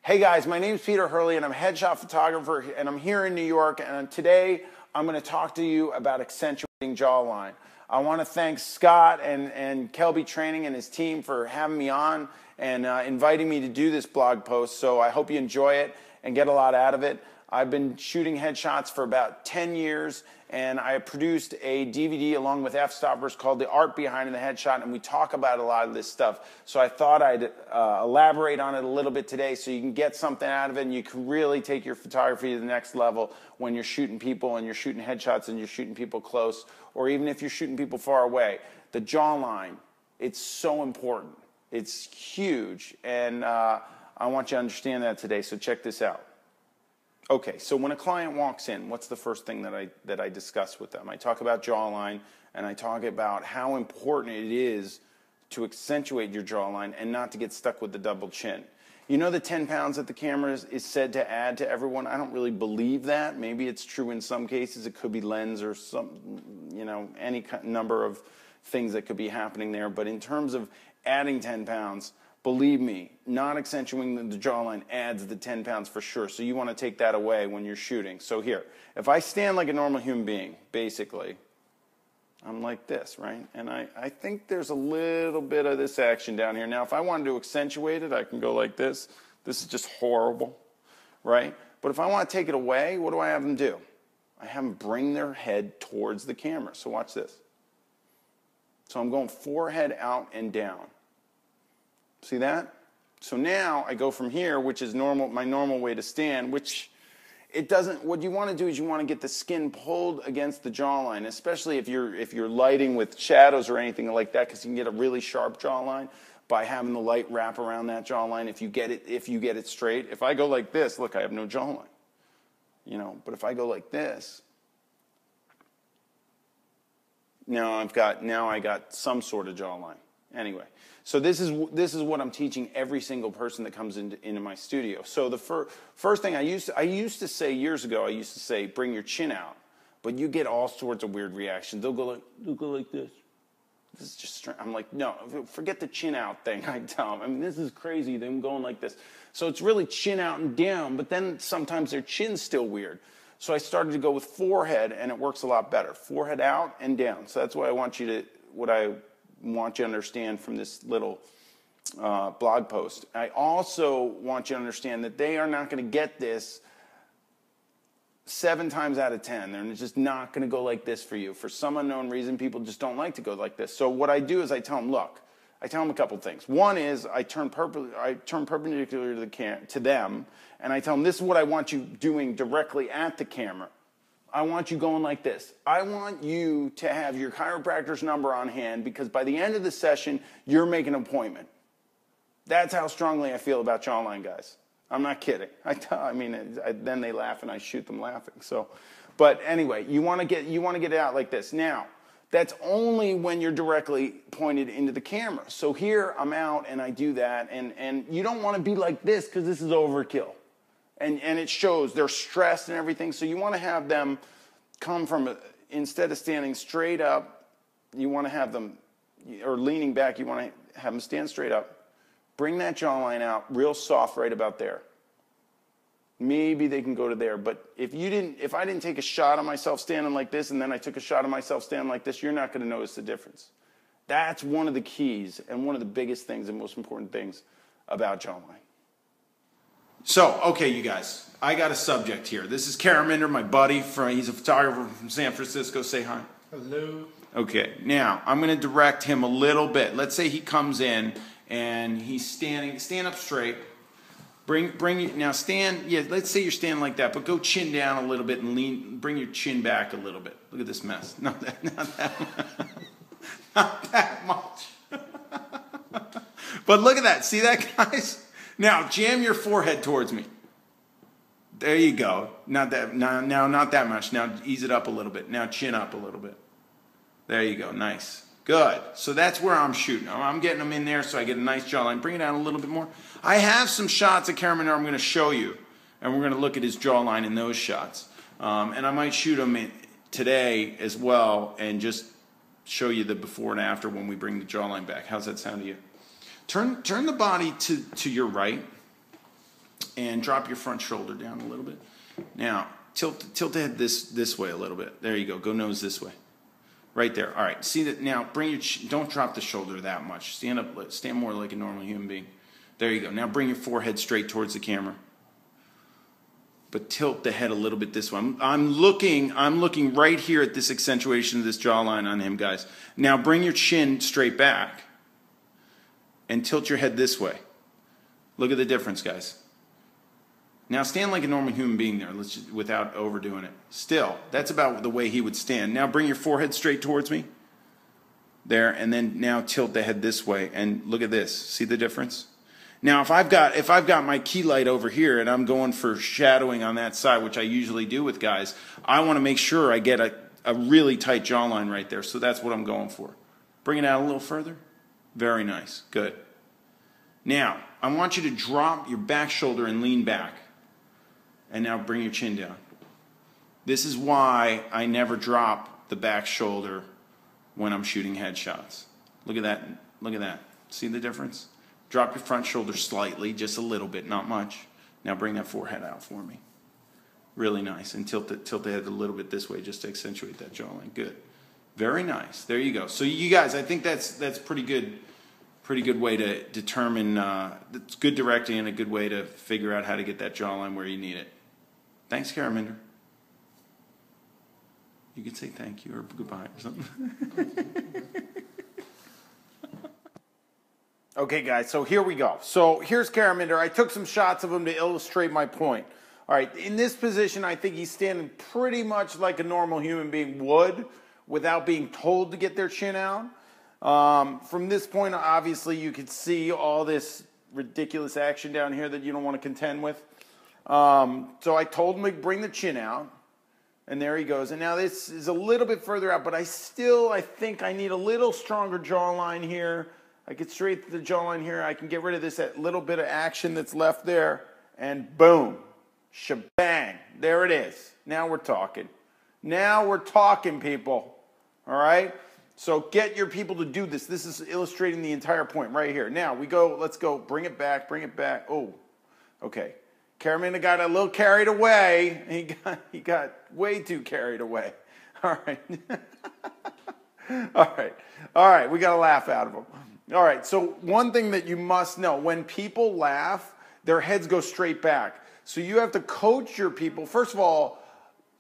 Hey guys, my name is Peter Hurley and I'm a headshot photographer and I'm here in New York, and today I'm going to talk to you about accentuating jawline. I want to thank Scott and Kelby Training and his team for having me on and inviting me to do this blog post, so I hope you enjoy it and get a lot out of it. I've been shooting headshots for about 10 years, and I produced a DVD along with f-stoppers called The Art Behind the Headshot, and we talk about a lot of this stuff. So I thought I'd elaborate on it a little bit today so you can get something out of it and you can really take your photography to the next level when you're shooting people and you're shooting headshots and you're shooting people close, or even if you're shooting people far away. The jawline, it's so important. It's huge, and I want you to understand that today, so check this out. Okay, so when a client walks in, what's the first thing that I discuss with them? I talk about jawline, and I talk about how important it is to accentuate your jawline and not to get stuck with the double chin. You know the 10 pounds that the camera is said to add to everyone? I don't really believe that. Maybe it's true in some cases. It could be lens or some, any number of things that could be happening there. But in terms of adding 10 pounds, believe me, not accentuating the jawline adds the 10 pounds for sure. So you want to take that away when you're shooting. So here, if I stand like a normal human being, basically, I'm like this, right? And I think there's a little bit of this action down here. Now, if I wanted to accentuate it, I can go like this. This is just horrible, right? But if I want to take it away, what do I have them do? I have them bring their head towards the camera. So watch this. So I'm going forehead out and down. See that? So now I go from here, which is normal, my normal way to stand, which it doesn't, what you want to do is you want to get the skin pulled against the jawline, especially if you're lighting with shadows or anything like that, because you can get a really sharp jawline by having the light wrap around that jawline if you get it straight. If I go like this, look, I have no jawline. But if I go like this, now I got some sort of jawline. Anyway, so this is what I'm teaching every single person that comes into my studio. So the first thing I used to say years ago, I used to say, bring your chin out, but you get all sorts of weird reactions. They'll go like this. This is just strange. I'm like, no, forget the chin out thing. I tell them, I mean, this is crazy. Them going like this. So it's really chin out and down, but then sometimes their chin's still weird. So I started to go with forehead, and it works a lot better. Forehead out and down. So that's what I want you to understand from this little blog post. I also want you to understand that they are not going to get this 7 times out of 10. They're just not going to go like this for you. For some unknown reason, people just don't like to go like this. So what I do is I tell them, look, I tell them a couple things. One is I turn perpendicular to them, and I tell them, this is what I want you doing directly at the camera. I want you going like this. I want you to have your chiropractor's number on hand, because by the end of the session, you're making an appointment. That's how strongly I feel about jawline, guys. I'm not kidding. Then they laugh and I shoot them laughing. So, but anyway, you want to get it out like this. Now, that's only when you're directly pointed into the camera. So here I'm out and I do that, and you don't want to be like this because this is overkill. And it shows they're stressed and everything. So you want to have them come from, instead of standing straight up, you want to have them, or leaning back, you want to have them stand straight up. Bring that jawline out real soft right about there. Maybe they can go to there. But if I didn't take a shot of myself standing like this and then I took a shot of myself standing like this, you're not going to notice the difference. That's one of the keys and one of the biggest things and most important things about jawline. So, okay, you guys, I got a subject here. This is Caraminder, my buddy. He's a photographer from San Francisco. Say hi. Hello. Okay, now I'm going to direct him a little bit. Let's say he comes in and he's standing. Stand up straight. Now stand. Yeah, let's say you're standing like that, but go chin down a little bit and lean. Bring your chin back a little bit. Look at this mess. Not that much. But look at that. See that, guys? Now, jam your forehead towards me. There you go. Not that, now not that much. Now, ease it up a little bit. Now, chin up a little bit. There you go. Nice. Good. So that's where I'm shooting. I'm getting them in there so I get a nice jawline. Bring it down a little bit more. I have some shots of Caraminder I'm going to show you, and we're going to look at his jawline in those shots. And I might shoot him today as well and just show you the before and after when we bring the jawline back. How's that sound to you? Turn the body to your right and drop your front shoulder down a little bit. Now, tilt the head this way a little bit. There you go. Go nose this way. Right there. All right. See that now? Bring your don't drop the shoulder that much. Stand up. Stand more like a normal human being. There you go. Now bring your forehead straight towards the camera. But tilt the head a little bit this way. I'm looking right here at this accentuation of this jawline on him, guys. Now bring your chin straight back and tilt your head this way. Look at the difference, guys. Now stand like a normal human being there, without overdoing it. Still, that's about the way he would stand. Now bring your forehead straight towards me. There, and then now tilt the head this way, and look at this. See the difference? Now if I've got my key light over here and I'm going for shadowing on that side, which I usually do with guys, I want to make sure I get a really tight jawline right there. So that's what I'm going for. Bring it out a little further. Very nice. Good. Now, I want you to drop your back shoulder and lean back. And now bring your chin down. This is why I never drop the back shoulder when I'm shooting headshots. Look at that. Look at that. See the difference? Drop your front shoulder slightly, just a little bit, not much. Now bring that forehead out for me. Really nice. And tilt the head a little bit this way just to accentuate that jawline. Good. Very nice. There you go. So you guys, I think that's pretty good way to determine, it's good directing and a good way to figure out how to get that jawline where you need it. Thanks, Karaminder. You could say thank you or goodbye or something. Okay, guys, so here we go. So here's Karaminder. I took some shots of him to illustrate my point. All right, in this position, I think he's standing pretty much like a normal human being would without being told to get their chin out. From this point, obviously, you could see all this ridiculous action down here that you don't want to contend with. So I told him to bring the chin out, and there he goes. And now this is a little bit further out, but I think I need a little stronger jawline here. I get straight to the jawline here. I can get rid of that little bit of action that's left there, and boom, shebang, there it is. Now we're talking. Now we're talking, people. All right? So get your people to do this. This is illustrating the entire point right here. Now we go, let's go, bring it back, bring it back. Oh, okay. Karaminder got a little carried away. He got way too carried away. All right. All right, we got a laugh out of him. All right, so one thing that you must know, when people laugh, their heads go straight back. So you have to coach your people. First of all,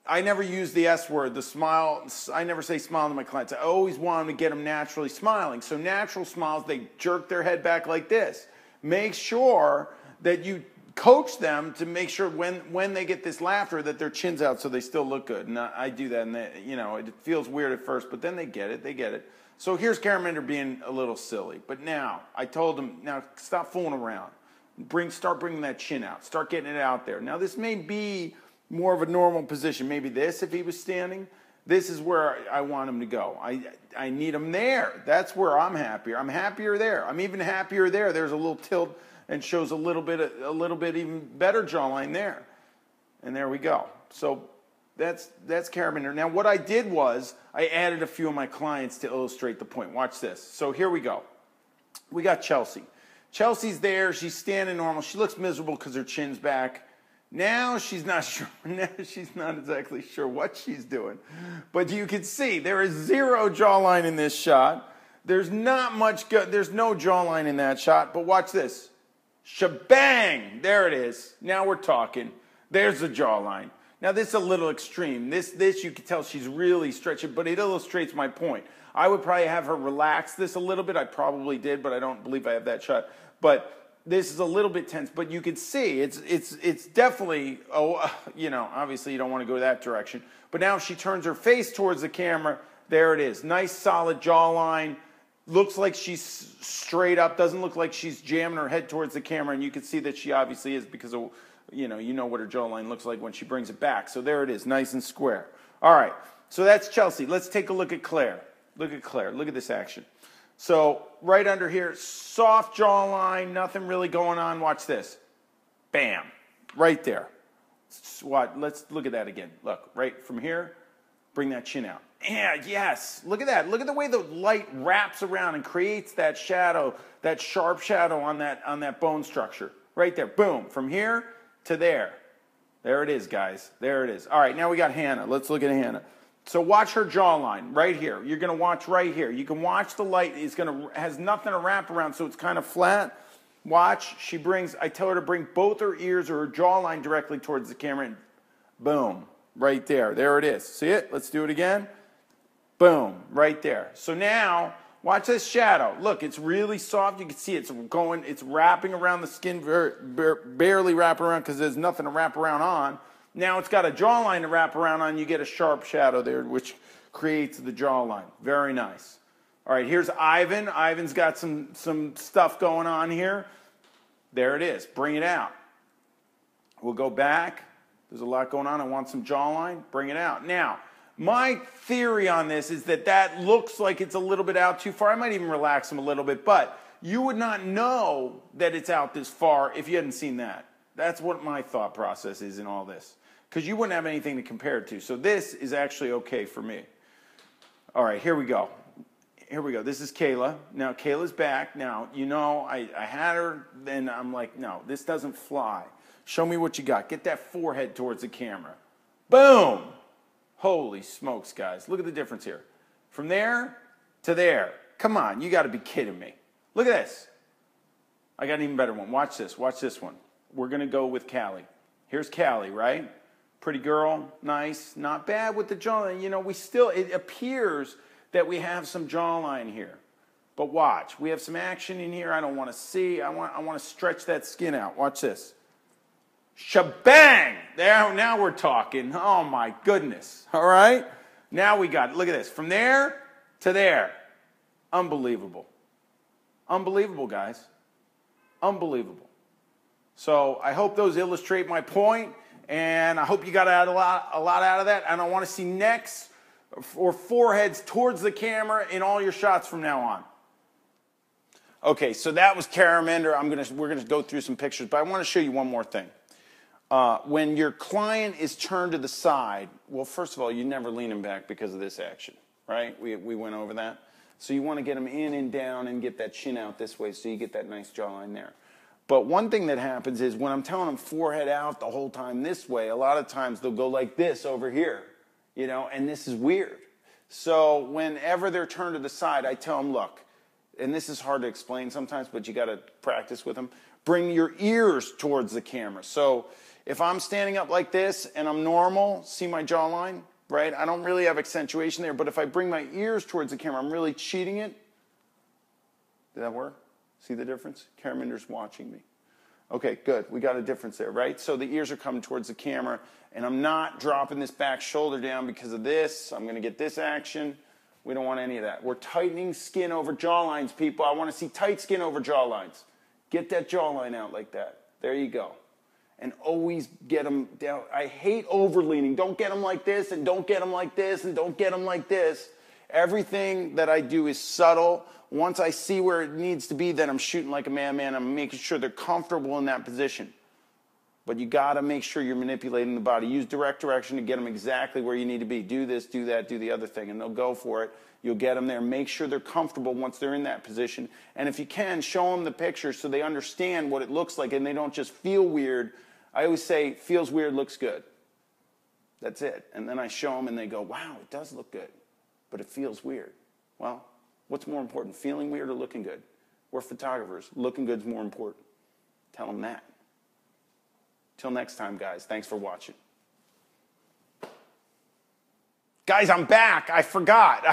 I never use the S word, the smile. I never say smile to my clients. I always want them to get them naturally smiling. So natural smiles, they jerk their head back like this. Make sure that you coach them to make sure when they get this laughter that their chin's out so they still look good. And I do that, and it feels weird at first, but then they get it. So here's Karaminder being a little silly. But now, I told him, now stop fooling around. Start bringing that chin out. Start getting it out there. Now this may be more of a normal position. Maybe this if he was standing. This is where I want him to go. I need him there. That's where I'm happier. I'm happier there. I'm even happier there. There's a little tilt and shows a little bit even better jawline there. And there we go. So that's Karaminder. Now what I did was I added a few of my clients to illustrate the point. Watch this. So here we go. We got Chelsea. Chelsea's there. She's standing normal. She looks miserable because her chin's back. Now she's not sure. Now she's not exactly sure what she's doing. But you can see there is zero jawline in this shot. There's not much. There's no jawline in that shot. But watch this. Shebang! There it is. Now we're talking. There's the jawline. Now this is a little extreme. This you can tell she's really stretching, but it illustrates my point. I would probably have her relax this a little bit. I probably did, but I don't believe I have that shot. But this is a little bit tense, but you can see it's definitely, obviously you don't want to go that direction. But now she turns her face towards the camera. There it is. Nice solid jawline. Looks like she's straight up. Doesn't look like she's jamming her head towards the camera, and you can see that she obviously is because of, you know what her jawline looks like when she brings it back. So there it is, nice and square. All right, so that's Chelsea. Let's take a look at Claire. Look at Claire. Look at this action. So right under here, soft jawline, nothing really going on. Watch this. Bam. Right there. Let's look at that again. Look, right from here. Bring that chin out. Yeah, yes. Look at that. Look at the way the light wraps around and creates that shadow, that sharp shadow on that bone structure. Right there. Boom. From here to there. There it is, guys. There it is. All right, now we got Hannah. Let's look at Hannah. So watch her jawline right here. You're going to watch right here. You can watch the light. Has nothing to wrap around, so it's kind of flat. Watch. I tell her to bring both her ears or her jawline directly towards the camera, and boom. Right there. There it is. See it? Let's do it again. Boom. Right there. So now, watch this shadow. Look, it's really soft. You can see it's wrapping around the skin, barely wrapping around because there's nothing to wrap around on. Now it's got a jawline to wrap around on. You get a sharp shadow there, which creates the jawline. Very nice. All right, here's Ivan. Ivan's got some stuff going on here. There it is. Bring it out. We'll go back. There's a lot going on. I want some jawline. Bring it out. Now, my theory on this is that looks like it's a little bit out too far. I might even relax them a little bit, but you would not know that it's out this far if you hadn't seen that. That's what my thought process is in all this, because you wouldn't have anything to compare it to. So this is actually okay for me. All right, here we go. Here we go. This is Kayla. Now, Kayla's back. Now, you know, I had her, then I'm like, no, this doesn't fly. Show me what you got. Get that forehead towards the camera. Boom! Holy smokes, guys. Look at the difference here. From there to there. Come on, you got to be kidding me. Look at this. I got an even better one. Watch this. Watch this one. We're going to go with Callie. Here's Callie, right? Pretty girl. Nice. Not bad with the jawline. You know, it appears that we have some jawline here. But watch. We have some action in here I don't want to see. I want to stretch that skin out. Watch this. Shebang! There, now we're talking. Oh my goodness. All right? Now we got it. Look at this. From there to there. Unbelievable. Unbelievable, guys. Unbelievable. So I hope those illustrate my point, and I hope you got a lot out of that. And I want to see necks or foreheads towards the camera in all your shots from now on. Okay, so that was Caraminder. We're gonna go through some pictures, but I want to show you one more thing. When your client is turned to the side, well, first of all, you never lean them back because of this action, right? We went over that. So you want to get them in and down and get that chin out this way so you get that nice jawline there. But one thing that happens is when I'm telling them forehead out the whole time this way, a lot of times they'll go like this over here, you know, and this is weird. So whenever they're turned to the side, I tell them, look, and this is hard to explain sometimes, but you got to practice with them. Bring your ears towards the camera. So if I'm standing up like this and I'm normal, see my jawline, right? I don't really have accentuation there, but if I bring my ears towards the camera, I'm really cheating it. Did that work? See the difference? Caraminder's watching me. Okay, good. We got a difference there, right? So the ears are coming towards the camera, and I'm not dropping this back shoulder down because of this. I'm going to get this action. We don't want any of that. We're tightening skin over jawlines, people. I want to see tight skin over jawlines. Get that jawline out like that. There you go. And always get them down. I hate overleaning. Don't get them like this, and don't get them like this, and don't get them like this. Everything that I do is subtle. Once I see where it needs to be, then I'm shooting like a madman. I'm making sure they're comfortable in that position. But you got to make sure you're manipulating the body. Use direct direction to get them exactly where you need to be. Do this, do that, do the other thing, and they'll go for it. You'll get them there. Make sure they're comfortable once they're in that position. And if you can, show them the picture so they understand what it looks like and they don't just feel weird. I always say, feels weird, looks good. That's it. And then I show them and they go, wow, it does look good, but it feels weird. Well, what's more important, feeling weird or looking good? We're photographers. Looking good's more important. Tell them that. Till next time, guys. Thanks for watching. Guys, I'm back. I forgot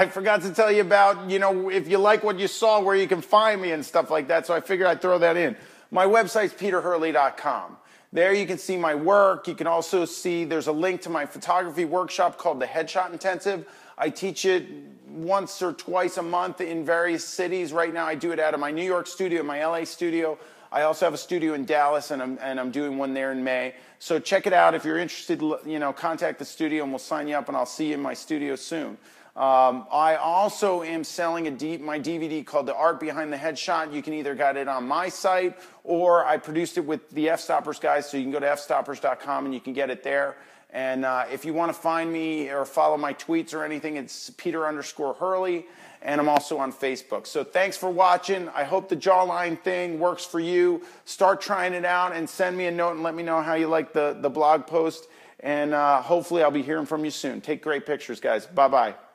to tell you about, you know, if you like what you saw, where you can find me and stuff like that. So I figured I'd throw that in. My website's peterhurley.com. There you can see my work. You can also see there's a link to my photography workshop called the Headshot Intensive. I teach it once or twice a month in various cities. Right now I do it out of my New York studio, my LA studio. I also have a studio in Dallas, and I'm doing one there in May. So check it out. If you're interested, you know, contact the studio, and we'll sign you up, and I'll see you in my studio soon. I also am selling my DVD called The Art Behind the Headshot. You can either get it on my site, or I produced it with the F-Stoppers guys, so you can go to fstoppers.com and you can get it there. And if you want to find me or follow my tweets or anything, it's Peter_Hurley. And I'm also on Facebook. So thanks for watching. I hope the jawline thing works for you. Start trying it out and send me a note and let me know how you like the blog post. And hopefully I'll be hearing from you soon. Take great pictures, guys. Bye-bye.